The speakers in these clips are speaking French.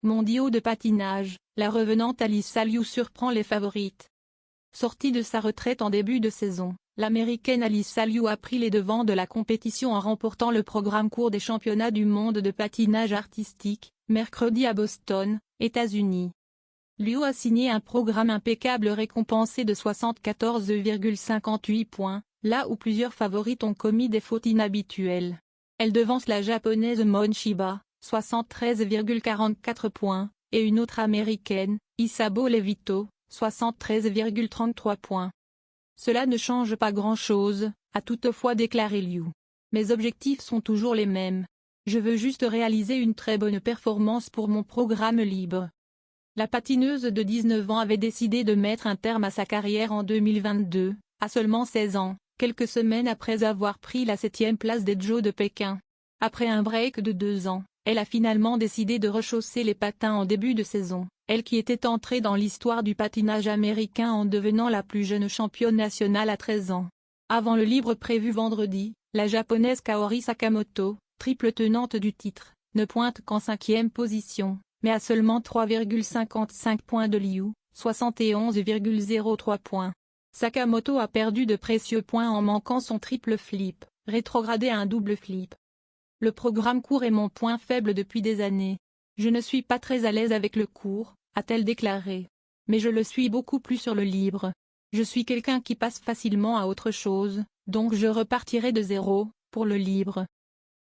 Mondiaux de patinage, la revenante Alyssa Liu surprend les favorites. Sortie de sa retraite en début de saison, l'Américaine Alyssa Liu a pris les devants de la compétition en remportant le programme court des championnats du monde de patinage artistique, mercredi à Boston, États-Unis. Liu a signé un programme impeccable récompensé de 74,58 points, là où plusieurs favorites ont commis des fautes inhabituelles. Elle devance la japonaise Mon Chiba, 73,44 points, et une autre américaine, Isabeau Levito, 73,33 points. Cela ne change pas grand-chose, a toutefois déclaré Liu. Mes objectifs sont toujours les mêmes. Je veux juste réaliser une très bonne performance pour mon programme libre. La patineuse de 19 ans avait décidé de mettre un terme à sa carrière en 2022, à seulement 16 ans, quelques semaines après avoir pris la 7e place des Jeux de Pékin. Après un break de 2 ans, elle a finalement décidé de rechausser les patins en début de saison, elle qui était entrée dans l'histoire du patinage américain en devenant la plus jeune championne nationale à 13 ans. Avant le libre prévu vendredi, la japonaise Kaori Sakamoto, triple tenante du titre, ne pointe qu'en 5e position, mais à seulement 3,55 points de Liu, 71,03 points. Sakamoto a perdu de précieux points en manquant son triple flip, rétrogradé à un double flip. Le programme court est mon point faible depuis des années. Je ne suis pas très à l'aise avec le court, a-t-elle déclaré. Mais je le suis beaucoup plus sur le libre. Je suis quelqu'un qui passe facilement à autre chose, donc je repartirai de zéro, pour le libre.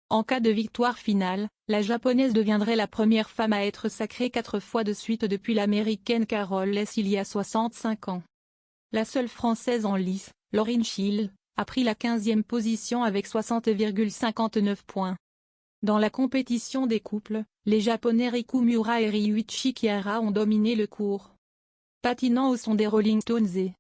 En cas de victoire finale, la japonaise deviendrait la première femme à être sacrée 4 fois de suite depuis l'américaine Carol Less il y a 65 ans. La seule française en lice, Lauryn Shield, a pris la 15e position avec 60,59 points. Dans la compétition des couples, les japonais Riku Miura et Ryuichi Kiara ont dominé le cours. Patinant au son des Rolling Stones et